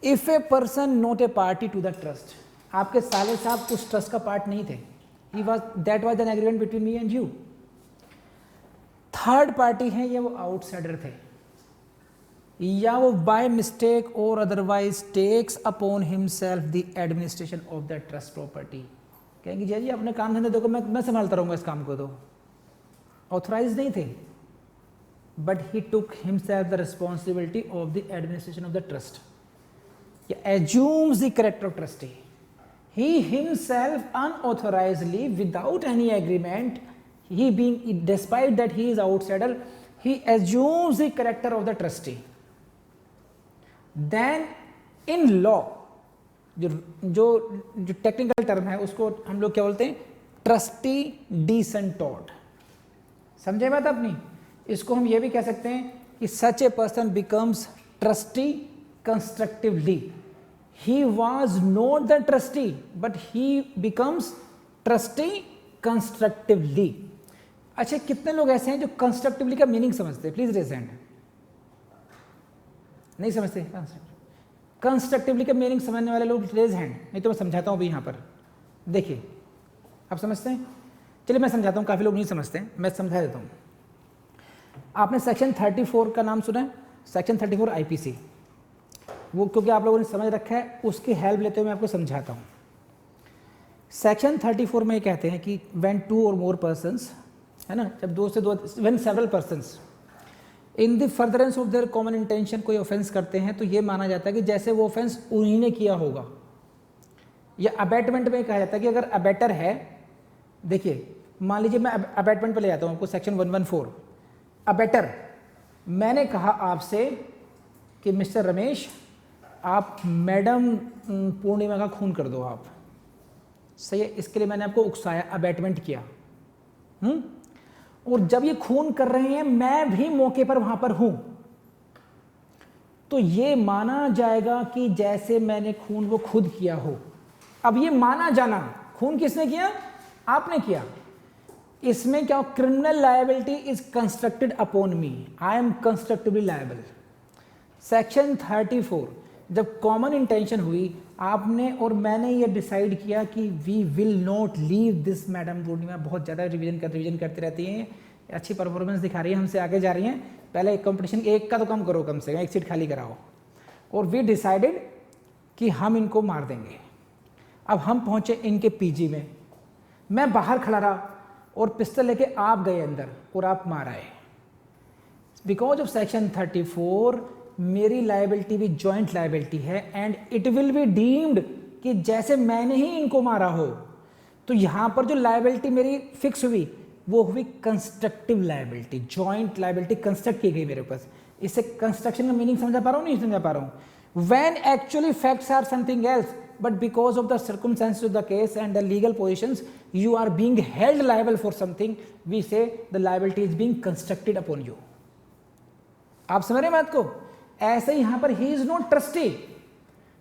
If a person not a party to the trust, आपके साले साहब उस ट्रस्ट का पार्ट नहीं थे, that was an agreement between me and you. Third party है ये, वो आउटसाइडर थे, या वो बाय मिस्टेक और otherwise takes upon himself the administration of the trust property. कहेंगे जी अपने काम धंधे देखो, मैं संभालता रहूंगा इस काम को, तो ऑथराइज नहीं थे, but he took himself the responsibility of the administration of the trust, assumes the character of trustee. He himself unauthorizedly, without any agreement, he being, despite that he is outsider, he assumes the character of the trustee. Then in law, जो technical term है उसको हम लोग क्या बोलते हैं, trustee डिसेंटोट। समझे बात अपनी? इसको हम ये भी कह सकते हैं कि such a person becomes trustee constructively. He was not the trustee, but he becomes trustee constructively. अच्छा, कितने लोग ऐसे हैं जो constructively का मीनिंग समझते हैं? Please raise hand. नहीं समझते? कंस्ट्रक्टिवली का मीनिंग समझने वाले लोग रेज हैंड, नहीं तो मैं समझाता हूँ अभी यहाँ पर। देखिए, आप समझते हैं? चलिए मैं समझाता हूँ, काफ़ी लोग नहीं समझते हैं, मैं समझा देता हूँ। आपने सेक्शन 34 का नाम सुना है? सेक्शन 34 आईपीसी, वो क्योंकि आप लोगों ने समझ रखा है उसकी हेल्प लेते हुए मैं आपको समझाता हूँ। सेक्शन 34 में ये कहते हैं कि व्हेन टू और मोर पर्सन्स, है ना, जब दो से दो, when several persons in the furtherance of their common intention कोई ऑफेंस करते हैं, तो ये माना जाता है कि जैसे वो ऑफेंस उन्हीं ने किया होगा। या अबैटमेंट में कहा जाता है कि अगर अबैटर है, देखिए मान लीजिए मैं अबैटमेंट पे ले जाता हूँ आपको, सेक्शन 114 अबैटर, मैंने कहा आपसे कि मिस्टर रमेश आप मैडम पूर्णिमा का खून कर दो आप, सही है, इसके लिए मैंने आपको उकसाया, अबैटमेंट किया। और जब ये खून कर रहे हैं मैं भी मौके पर वहां पर हूं, तो ये माना जाएगा कि जैसे मैंने खून वो खुद किया हो। अब ये माना जाना, खून किसने किया? आपने किया। इसमें क्या, criminal liability is constructed upon me, I am constructively liable. Section 34, जब कॉमन इंटेंशन हुई, आपने और मैंने ये डिसाइड किया कि we will not leave this, madam Purnima बहुत ज़्यादा रिवीजन करती रहती हैं, अच्छी परफॉर्मेंस दिखा रही है, हमसे आगे जा रही हैं, पहले कंपटीशन एक का तो कम करो, कम से कम एक सीट खाली कराओ। और वी डिसाइडेड कि हम इनको मार देंगे। अब हम पहुंचे इनके पीजी में, मैं बाहर खड़ा रहा और पिस्टल लेके आप गए अंदर और आप मार आए। बिकॉज ऑफ सेक्शन 34 मेरी लायबिलिटी भी जॉइंट लायबिलिटी है and it will be deemed कि जैसे मैंने ही इनको मारा हो। तो यहां पर जो लायबिलिटी मेरी फिक्स हुई वो हुई constructive liability, joint liability construct की गई मेरे पास। इससे कंस्ट्रक्शन का मीनिंग समझा पा रहा हूं, नहीं समझा पा रहा हूं? When actually facts are something else, but because of the circumstances of the case and the legal positions you are being held liable for something, we say the liability is being constructed upon you। आप समझ रहे हैं बात को? ऐसे यहां पर he is not trustee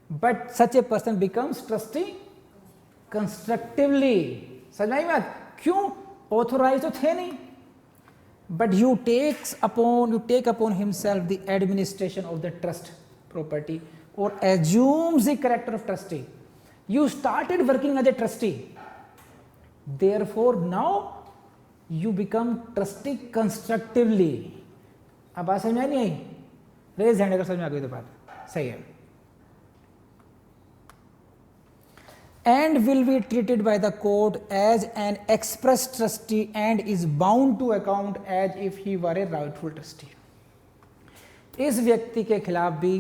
but such a person becomes trustee constructively। समझ आई बात? क्यों? ऑथोराइज तो थे नहीं, but you take upon himself the administration of the trust property or assumes the character of trustee। You started working as a trustee, therefore now you become trustee constructively। अब बात समझ में नहीं आई? रेज हैंड अगर समझ में आ गई तो बात सही है। And will be treated by the court as an express trustee and is bound to account as if he were a rightful trustee। इस व्यक्ति के खिलाफ भी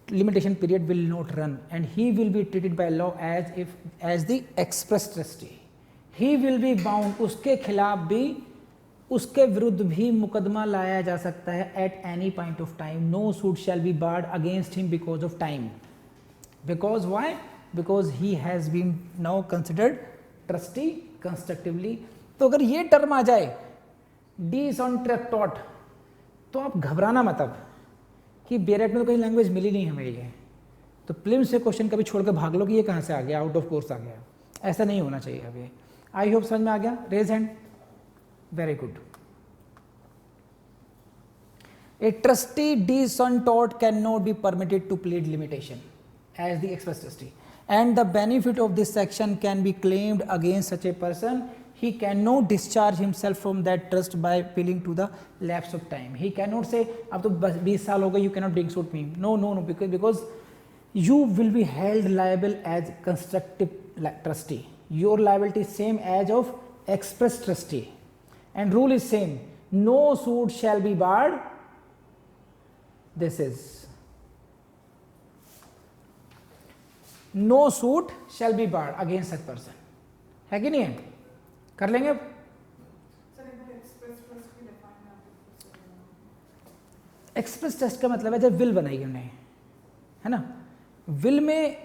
limitation period will not run and he will be treated by law as the express trustee। he will be bound, उसके खिलाफ भी, उसके विरुद्ध भी मुकदमा लाया जा सकता है at any point of time। no suit shall be barred against him because of time। because why? because he has been now considered trustee constructively। तो अगर ये टर्म आ जाए डिसॉन्ट्रैक्टॉट तो आप घबराना मत अब कि बेरेट में तो कहीं लैंग्वेज मिली नहीं हमें ये, तो प्रीलिम्स से क्वेश्चन कभी छोड़ के भाग लो कि ये कहाँ से आ गया, आउट ऑफ कोर्स आ गया। ऐसा नहीं होना चाहिए अभी। आई होप समझ में आ गया? Raise hand. Very good. A trustee de son tort can not be permitted to plead limitation as the express trustee and the benefit of this section can be claimed against such a person। he cannot discharge himself from that trust by appealing to the lapse of time। he cannot say अब तो 20 साल हो गए, you cannot bring suit me। no because you will be held liable as constructive trustee। your liability is same as of express trustee and rule is same, no suit shall be barred। this is no suit shall be barred against such person। है कि नहीं है? कर लेंगे अब? Express trust का मतलब है जब विल बनाई हमने, है ना? विल में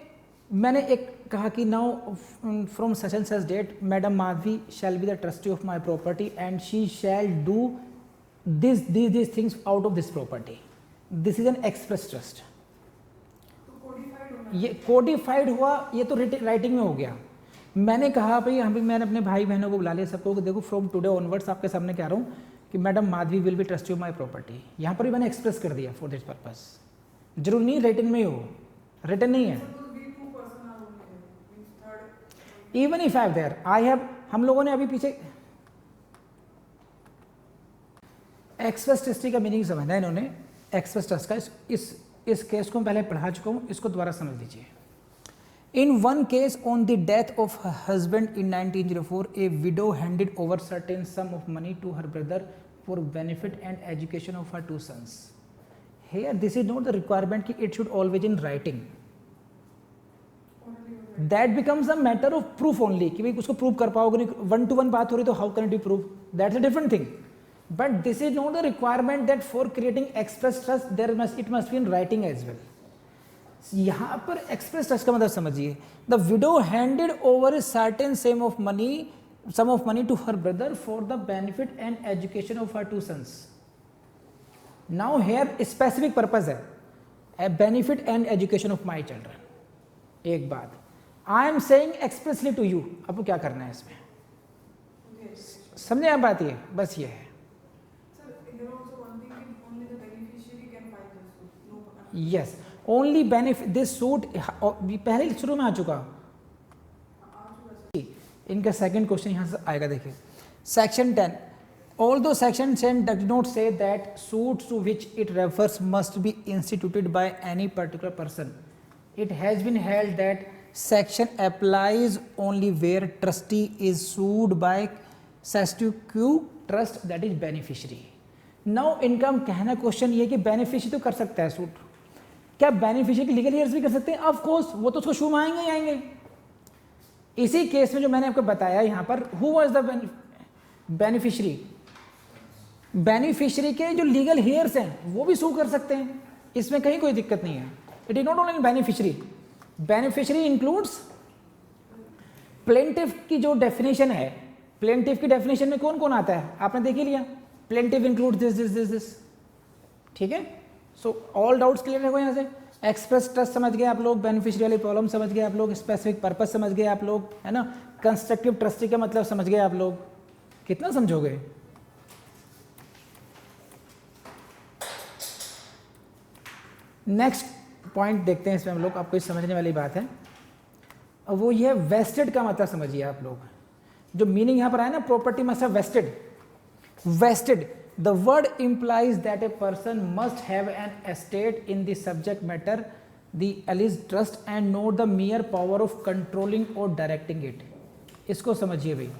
मैंने एक कहा कि now from such and such date madam Madhavi shall be the trustee of my property and she shall do this things out of this property. This is an express trust. ये कोडिफाइड हुआ, ये तो writing में हो गया। मैंने कहा भाई मैंने अपने भाई बहनों को बुला लिया सबको कि देखो फ्रॉम टुडे ऑनवर्ड्स आपके सामने कह रहा हूँ कि madam Madhavi will be trustee of my property. यहाँ पर भी मैंने एक्सप्रेस कर दिया फॉर दिस पर्पस। जरूर नहीं राइटिंग में ही हो, रिटन नहीं है। Even if I there I have, हम लोगों ने अभी पीछे एक्सप्रेस ट्रस्टी का मीनिंग समझना है इन्होंने। एक्सप्रेस ट्रस्ट का इस केस को मैं पहले पढ़ा चुका हूँ, इसको दोबारा समझ लीजिए। In one case on the death of her husband in 1904 a widow handed over certain sum of money to her brother for benefit and education of her 2 sons। Here this is not the requirement कि it should always in writing. That becomes a matter of proof only कि भाई उसको prove कर पाओगे नहीं, 1-to-1 बात हो रही तो how can it be prove, that's a different thing. But this is not the requirement that for creating express trust it must be in writing as well। यहाँ पर express trust का मतलब समझिए, the widow handed over a certain sum of money to her brother for the benefit and education of her 2 sons। Now here specific purpose है, a benefit and education of my children। एक बात, I am saying expressly to you, आपको क्या करना है इसमें, समझे आप बात, ये बस ये है। Yes, only benefit this suit, पहले शुरू में आ चुका, इनका सेकंड क्वेश्चन यहाँ से आएगा, देखिए section 10, although section 10 does not say that suits to which it refers must be instituted by any particular person, it has been held that section applies only where trustee is sued by substitute trust, that is beneficiary. now इनका कहना question ये कि beneficiary तो कर सकता है suit, क्या beneficiary के लीगल ईयर्स भी कर सकते हैं? ऑफ कोर्स, वो तो उसको शू में आएंगे ही आएंगे। इसी केस में जो मैंने आपको बताया यहाँ पर, who was the beneficiary, beneficiary के जो लीगल हेयर्स हैं वो भी सू कर सकते हैं, इसमें कहीं कोई दिक्कत नहीं है। It is not only beneficiary, beneficiary includes plaintiff की जो डेफिनेशन है, प्लेंटिफ की डेफिनेशन में कौन कौन आता है आपने देख ही लिया, plaintiff includes this this this this, ठीक है। सो ऑल डाउट्स क्लियर है यहाँ से, एक्सप्रेस ट्रस्ट समझ गए आप लोग, बेनिफिशियरी वाली प्रॉब्लम समझ गए आप लोग, स्पेसिफिक पर्पज समझ गए आप लोग, है ना, कंस्ट्रक्टिव ट्रस्टी का मतलब समझ गए आप लोग, कितना समझोगे? नेक्स्ट पॉइंट देखते हैं, इसमें हम लोग, आपको इस समझने वाली बात है, वो ये वेस्टेड का मतलब समझिए आप लोग, जो मीनिंग यहाँ पर आया ना, property must have vested, vested the word implies that a person must have an estate in the subject matter, the alleged trust, and not the mere power of controlling or directing it. इसको समझिए भाई,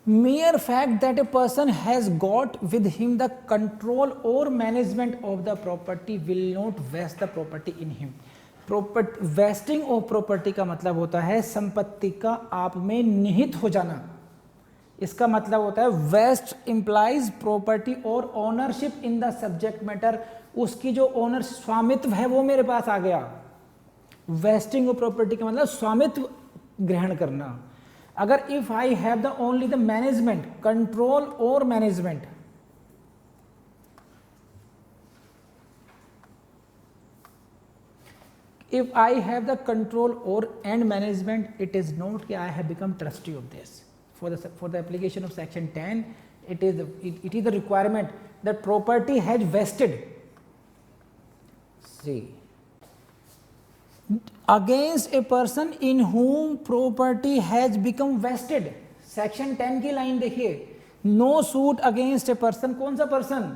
mere fact that a person has got with him the control or management of the property will not vest the property in him. Wasting of property का मतलब होता है संपत्ति का आप में निहित हो जाना, इसका मतलब होता है वेस्ट इंप्लाइज प्रॉपर्टी और ownership in the subject matter, उसकी जो ओनर स्वामित्व है वो मेरे पास आ गया। वेस्टिंग ऑफ प्रॉपर्टी का मतलब स्वामित्व ग्रहण करना। अगर if I have the only the management, control और management, if I have the control or and management, it is not that I have become trustee of this. For the application of section 10, it is the requirement that property has vested. See, against a person in whom property has become vested. section 10 की line देखिए, no suit against a person, कौन सा person?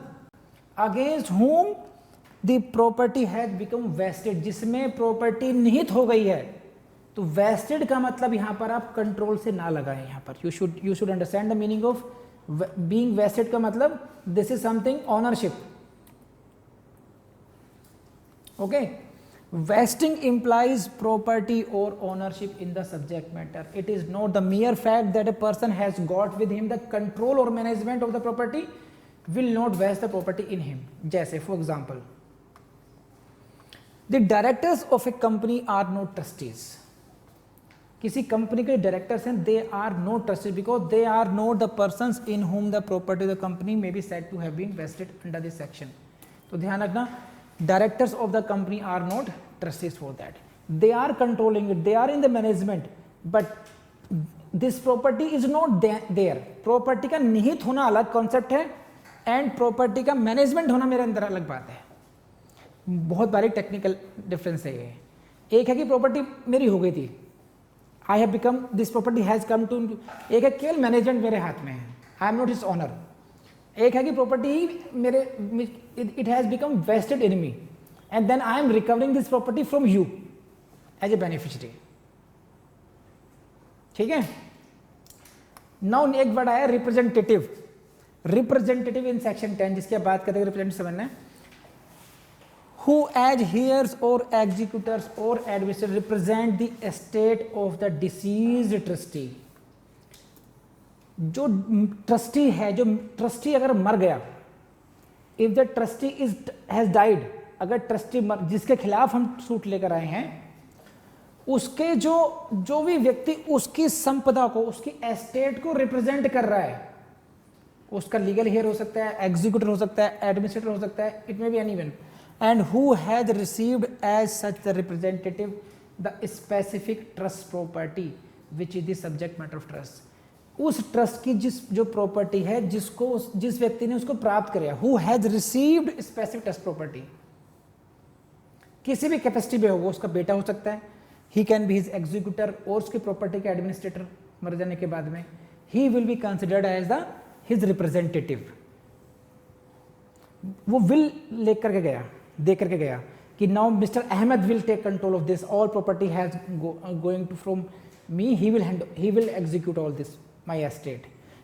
Against whom the property has become vested, जिसमें property निहित हो गई है। तो वेस्टेड का मतलब यहां पर आप कंट्रोल से ना लगाएं, यहां पर you should understand the meaning of being vested का मतलब this is something ownership, okay. Vesting implies property or ownership in the subject matter. It is not the mere fact that a person has got with him the control or management of the property will not vest the property in him. जैसे for example, The directors of a company are not trustees. किसी company के directors हैं, they are not trustees because they are not the persons in whom the property of the company may be said to have been vested under this section. तो ध्यान रखना, directors of the company are not trustees for that. They are controlling it, they are in the management, but this property is not there. Property का निहित होना अलग concept है and property का management होना मेरे अंदर अलग बात है। बहुत बारीक टेक्निकल डिफरेंस है ये। एक है कि प्रॉपर्टी मेरी हो गई थी, I have become this property has come to, एक है केवल मैनेजमेंट मेरे हाथ में है, I am not his owner. एक है कि प्रॉपर्टी ही मेरे, it has become vested in me and then I am recovering this property from you as a beneficiary, ठीक है। नाउ एक वर्ड आया रिप्रेजेंटेटिव, रिप्रेजेंटेटिव इन सेक्शन 10 जिसकी आप बात करते हैं, रिप्रेजेंटेटिव समझना है, who as heirs or executors or administrators represent the estate of the deceased trustee. जो ट्रस्टी है, जो ट्रस्टी अगर मर गया, if the trustee has died, अगर ट्रस्टी जिसके खिलाफ हम सूट लेकर आए हैं, उसके जो भी व्यक्ति उसकी संपदा को, उसकी एस्टेट को रिप्रेजेंट कर रहा है, उसका लीगल हेयर हो सकता है, एग्जीक्यूटर हो सकता है, एडमिनिस्ट्रेटर हो सकता है, it may be anyone, and who has received as such the representative the specific trust property which is the subject matter of trust. उस ट्रस्ट की जो प्रॉपर्टी है जिस व्यक्ति ने उसको प्राप्त किया, who has received specific trust property, किसी भी कैपेसिटी में हो, वो उसका बेटा हो सकता है, ही कैन बी हिज एग्जीक्यूटर और उसकी प्रॉपर्टी के एडमिनिस्ट्रेटर मर जाने के बाद में, he will be considered as the his representative. वो विल लेकर के गया, दे करके गया कि now mister Ahmad will take control of this, all property has going to from me, he will execute all this my estate.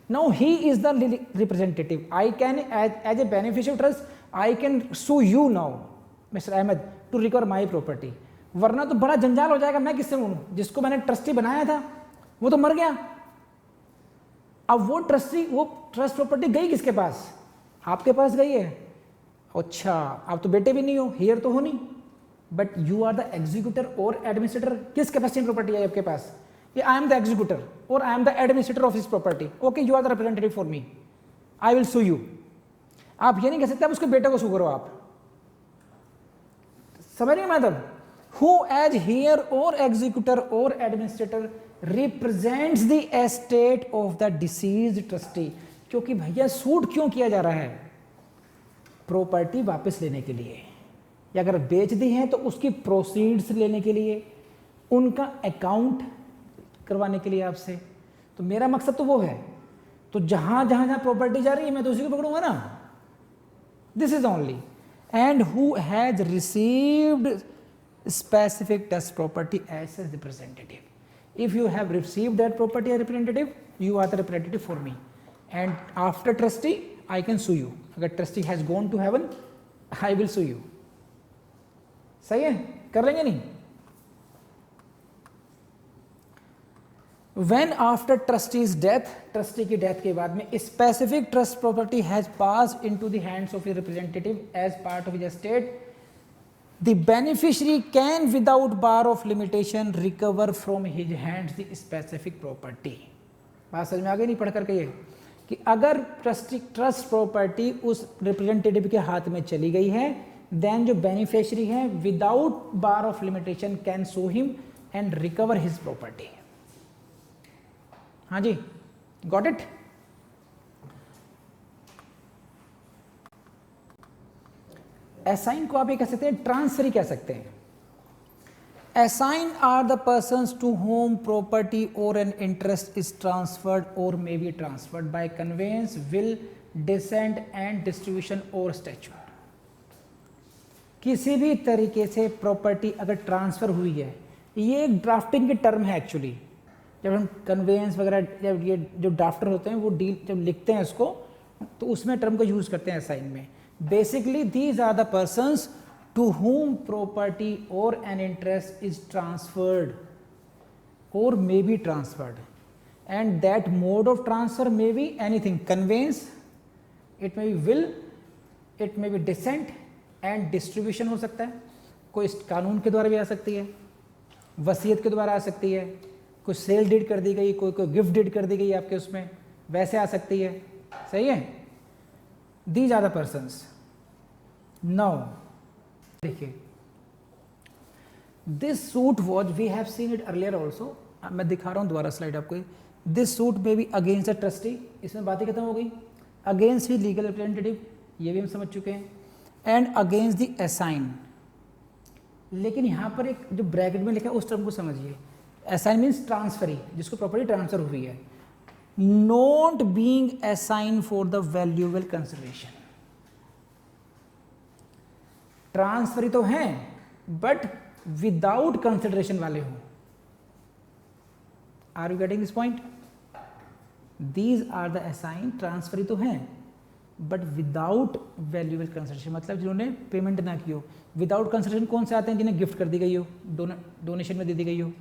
Now he is the representative. I can as a beneficiary of trust, I can sue you now, Mr. Ahmed, to recover my property. वरना तो बड़ा जंजाल हो जाएगा, मैं किससे बोलूं? जिसको मैंने ट्रस्टी बनाया था वो तो मर गया. अब वो ट्रस्ट प्रॉपर्टी गई किसके पास? आपके पास गई है. अच्छा, आप तो बेटे भी नहीं हो, हेयर तो हो नहीं, but you are the executor और एडमिनिस्ट्रेटर. किस कैपेसिटी में प्रॉपर्टी है आपके पास? I am the executor or I am the administrator of his property. Okay, you are the representative for me. I will sue you. आप ये नहीं कह सकते आप उसके बेटे को सू करो. आप समझ रहे madam? Who as heir or executor or administrator represents the estate of the deceased trustee. क्योंकि भैया सूट क्यों किया जा रहा है? प्रॉपर्टी वापस लेने के लिए, या अगर बेच दी है तो उसकी प्रोसीड्स लेने के लिए, उनका अकाउंट करवाने के लिए आपसे. तो मेरा मकसद तो वो है. तो जहां जहां प्रॉपर्टी जा रही है मैं तो उसी को पकड़ूंगा ना. This is only. And who has received specific trust property as a representative. If you have received that property as representative, you are the representative for me. And after trustee I can sue you. अगर trustee has gone to heaven, I will sue you. सही है? कर लेंगे नहीं? When after trustee's death, trustee की death के बाद में specific trust property has passed into the hands of a representative as part of his estate, the beneficiary can without bar of limitation recover from his hands the specific property. बात समझ में आ गई नहीं पढ़ करके ये कि अगर ट्रस्ट प्रॉपर्टी उस रिप्रेजेंटेटिव के हाथ में चली गई है, देन जो बेनिफिशियरी है without bar of limitation can sue him and recover his property. हाँ जी, गॉट इट? असाइन को आप ये कह सकते हैं, ट्रांसफरी कह सकते हैं. Assign are the persons to whom property और एन इंटरेस्ट इज ट्रांसफर्ड और may be transferred by conveyance, will, descent and distribution और स्टैच्यूट. किसी भी तरीके से प्रॉपर्टी अगर ट्रांसफर हुई है, ये एक ड्राफ्टिंग की टर्म है एक्चुअली. जब हम कन्वेंस वगैरह, जब ये जो ड्राफ्टर होते हैं वो डील जब लिखते हैं इसको, तो उसमें टर्म को यूज़ करते हैं असाइन में. Basically these are the persons to whom property or an interest is transferred or may be transferred, and that mode of transfer may be anything. Conveyance, it may be will, it may be descent and distribution हो सकता है. कोई कानून के द्वारा भी आ सकती है, वसीयत के द्वारा आ सकती है, कोई सेल डीड कर दी गई, कोई गिफ्ट डीड कर दी गई आपके उसमें, वैसे आ सकती है. सही है? These are the persons. Now देखिए, this suit was, we have seen it earlier also. मैं दिखा रहा हूँ दोबारा स्लाइड आपको. दिस सूट में भी अगेंस्ट द ट्रस्टी, इसमें बातें खत्म हो गई. अगेंस्ट ही लीगल रिप्रेजेंटेटिव, ये भी हम समझ चुके हैं. And against the assign. लेकिन यहाँ पर एक जो ब्रैकेट में लिखा है उस टर्म को समझिए. असाइन मीन्स ट्रांसफरी, जिसको प्रॉपर्टी ट्रांसफर हुई है. Not being assign for the valuable consideration. Transferee तो हैं बट विदाउट कंसिडरेशन वाले हो. Are you getting this point? These are the assign. Transferee तो हैं बट विदाउट वैल्यूएबल कंसिडरेशन, मतलब जिन्होंने पेमेंट ना की हो. विदाउट कंसिडरेशन कौन से आते हैं? जिन्हें गिफ्ट कर दी गई हो, डोनेशन में दे दी गई हो,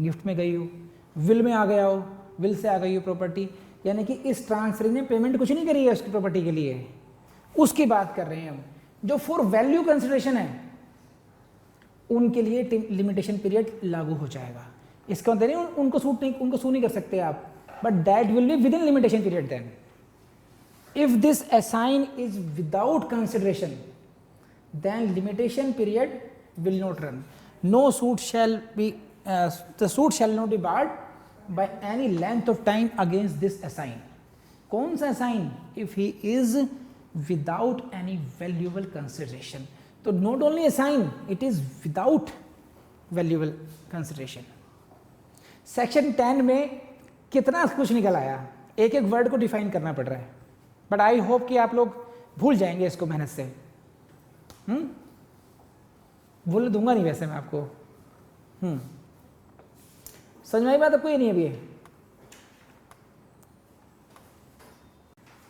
गिफ्ट में गई हो, विल में आ गया हो, विल से आ गई हो प्रॉपर्टी. यानी कि इस ट्रांसफर ने पेमेंट कुछ नहीं करी है उसकी प्रॉपर्टी के लिए. उसकी बात कर रहे हैं हम. जो फॉर वैल्यू कंसिडरेशन है उनके लिए लिमिटेशन पीरियड लागू हो जाएगा. इसका मतलब नहीं उनको सू नहीं कर सकते आप, but that will be within limitation period. Then if this assign is without consideration, then limitation period will not run. No suit shall be the suit shall not be barred by any length of time against this assign. कौन सा assign? If he is without any valuable consideration. तो not only assign, it is without valuable consideration. Section 10 में कितना कुछ निकल आया, एक एक वर्ड को डिफाइन करना पड़ रहा है, बट आई होप कि आप लोग भूल जाएंगे इसको मेहनत से। भूल दूंगा नहीं वैसे मैं आपको। समझ में आई बात आपको? ये नहीं अभी है।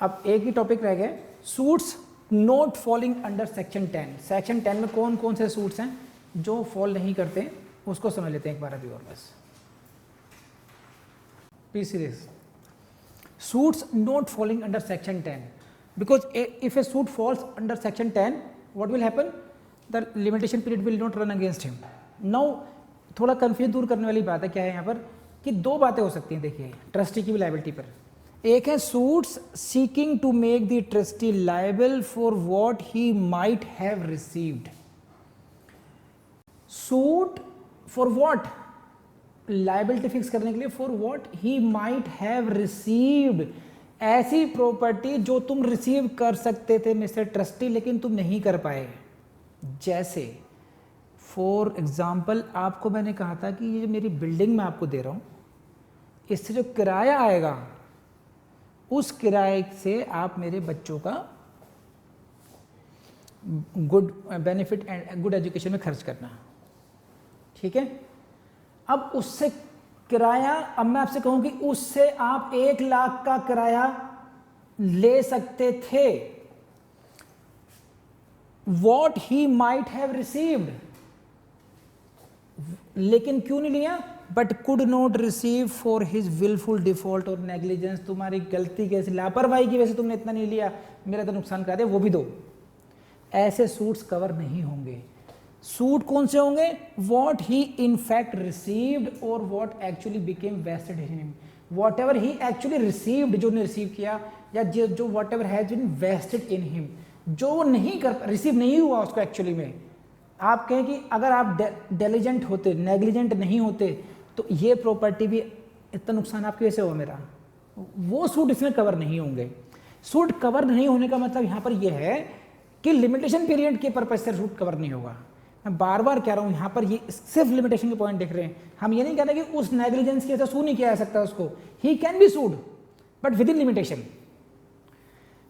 अब एक ही टॉपिक रह गया, suits not falling under section 10। Section 10 में कौन कौन से सूट्स हैं जो फॉल नहीं करते, उसको समझ लेते हैं एक बार अभी और बस। Be serious. Suits not falling under section 10, because if a suit falls under section 10, what will happen? The limitation period will not run against him. Now थोड़ा कंफ्यूज दूर करने वाली बात है क्या है यहाँ पर कि दो बातें हो सकती हैं। देखिए ट्रस्टी की लायबिलिटी पर, एक है suits seeking to make the trustee liable for what he might have received. Suit for what? Liability fix करने के लिए, for what he might have received, ऐसी प्रॉपर्टी जो तुम रिसीव कर सकते थे मिस्टर ट्रस्टी लेकिन तुम नहीं कर पाए। जैसे फॉर एग्जाम्पल आपको मैंने कहा था कि ये जो मेरी बिल्डिंग मैं आपको दे रहा हूँ, इससे जो किराया आएगा उस किराए से आप मेरे बच्चों का good benefit and good education में खर्च करना, ठीक है। अब उससे किराया, अब मैं आपसे कहूं कि उससे आप 1 लाख का किराया ले सकते थे, what he might have received, लेकिन क्यों नहीं लिया? But could not receive for his wilful default और नेग्लिजेंस, तुम्हारी गलती कैसे, लापरवाही की वजह से तुमने इतना नहीं लिया, मेरा तो नुकसान करा दे, वो भी दो। ऐसे सूट्स कवर नहीं होंगे। सूट कौन से होंगे? What he in fact received और what actually became vested in him, whatever he actually received, जो ने रिसीव किया, या जो whatever has been vested in him, जो वो नहीं कर, रिसीव नहीं हुआ उसको एक्चुअली में। आप कहें कि अगर आप डेलिजेंट होते, नेग्लिजेंट नहीं होते, तो ये प्रॉपर्टी भी इतना नुकसान आपकी वजह से हुआ मेरा, वो सूट इसमें कवर नहीं होंगे। सूट कवर नहीं होने का मतलब यहाँ पर यह है कि लिमिटेशन पीरियड के पर्पज से सूट कवर नहीं होगा। मैं बार बार कह रहा हूँ, यहाँ पर ये सिर्फ लिमिटेशन के पॉइंट दिख रहे हैं। हम ये नहीं कह रहे कि उस नेग्लिजेंस की वजह से सू नहीं किया जा सकता उसको, he can be sued but within limitation.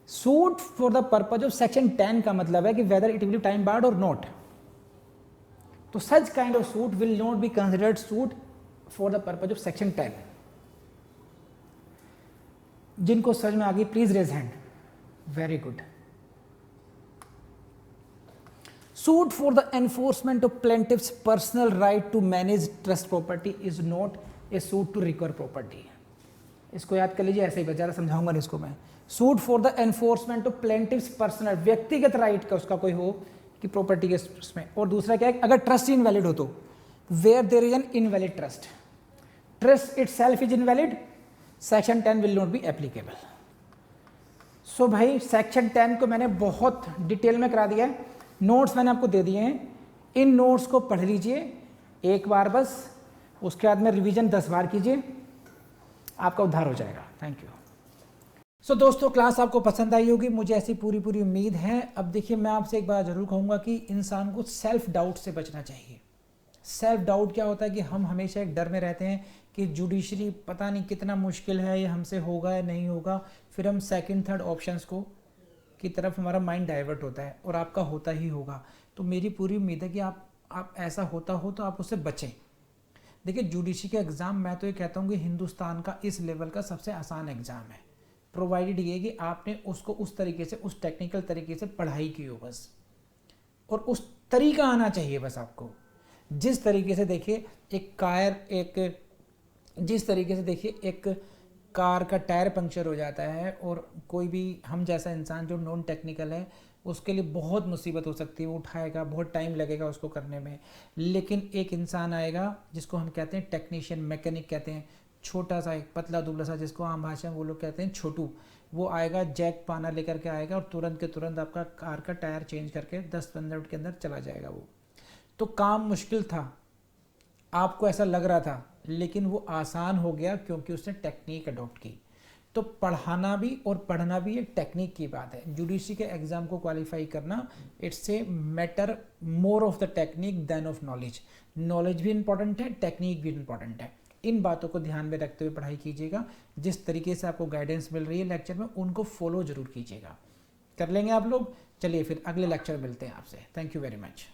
Suit for the purpose of section 10 का मतलब है कि whether it will be time barred और नॉट, तो such kind of suit will not be considered suit for the purpose of section 10। जिनको समझ में आ गई please raise hand. Very good. Suit for the enforcement of plaintiff's personal right to manage trust property is not a suit to recover property. इसको याद कर लीजिए, ऐसे ही ज़्यादा समझाऊंगा नहीं इसको मैं। Suit for the enforcement of plaintiff's personal, व्यक्तिगत राइट का उसका कोई हो कि प्रॉपर्टी के उसमें। और दूसरा क्या है, अगर ट्रस्ट इनवैलिड हो तो, where there is an invalid trust, trust itself is invalid, section 10 will not be applicable. So भाई section 10 को मैंने बहुत डिटेल में करा दिया है, नोट्स मैंने आपको दे दिए हैं, इन नोट्स को पढ़ लीजिए एक बार बस, उसके बाद में रिवीजन 10 बार कीजिए, आपका उद्धार हो जाएगा। Thank you. सो दोस्तों, क्लास आपको पसंद आई होगी, मुझे ऐसी पूरी उम्मीद है। अब देखिए, मैं आपसे एक बात जरूर कहूँगा कि इंसान को सेल्फ डाउट से बचना चाहिए। सेल्फ डाउट क्या होता है कि हम हमेशा एक डर में रहते हैं कि जुडिशरी पता नहीं कितना मुश्किल है, ये हमसे होगा या नहीं होगा, फिर हम सेकंड थर्ड ऑप्शंस को की तरफ हमारा माइंड डाइवर्ट होता है, और आपका होता ही होगा। तो मेरी पूरी उम्मीद है कि आप ऐसा होता हो तो आप उससे बचें। देखिए, जुडिशरी का एग्ज़ाम मैं तो ये कहता हूँ कि हिंदुस्तान का इस लेवल का सबसे आसान एग्ज़ाम है, प्रोवाइडेड ये कि आपने उसको उस तरीके से, उस टेक्निकल तरीके से पढ़ाई की हो बस, और उस तरीका आना चाहिए बस आपको। जिस तरीके से देखिए जिस तरीके से देखिए एक कार का टायर पंक्चर हो जाता है, और कोई भी हम जैसा इंसान जो नॉन टेक्निकल है उसके लिए बहुत मुसीबत हो सकती है, वो उठाएगा, बहुत टाइम लगेगा उसको करने में। लेकिन एक इंसान आएगा जिसको हम कहते हैं टेक्नीशियन, मैकेनिक कहते हैं, छोटा सा एक पतला दुबला सा, जिसको आम भाषा में वो लोग कहते हैं छोटू, वो आएगा, जैक पाना लेकर के आएगा और तुरंत के तुरंत आपका कार का टायर चेंज करके 10-15 मिनट के अंदर चला जाएगा वो। तो काम मुश्किल था, आपको ऐसा लग रहा था, लेकिन वो आसान हो गया क्योंकि उसने टेक्निक अडॉप्ट की। तो पढ़ाना भी और पढ़ना भी एक टेक्निक की बात है। जुडिशरी के एग्ज़ाम को क्वालिफाई करना, it's a matter more of the technique than of knowledge. Knowledge भी इंपॉर्टेंट है, टेक्निक भी इंपॉर्टेंट है। इन बातों को ध्यान में रखते हुए पढ़ाई कीजिएगा। जिस तरीके से आपको गाइडेंस मिल रही है लेक्चर में, उनको फॉलो जरूर कीजिएगा। कर लेंगे आप लोग। चलिए फिर अगले लेक्चर मिलते हैं आपसे। Thank you very much.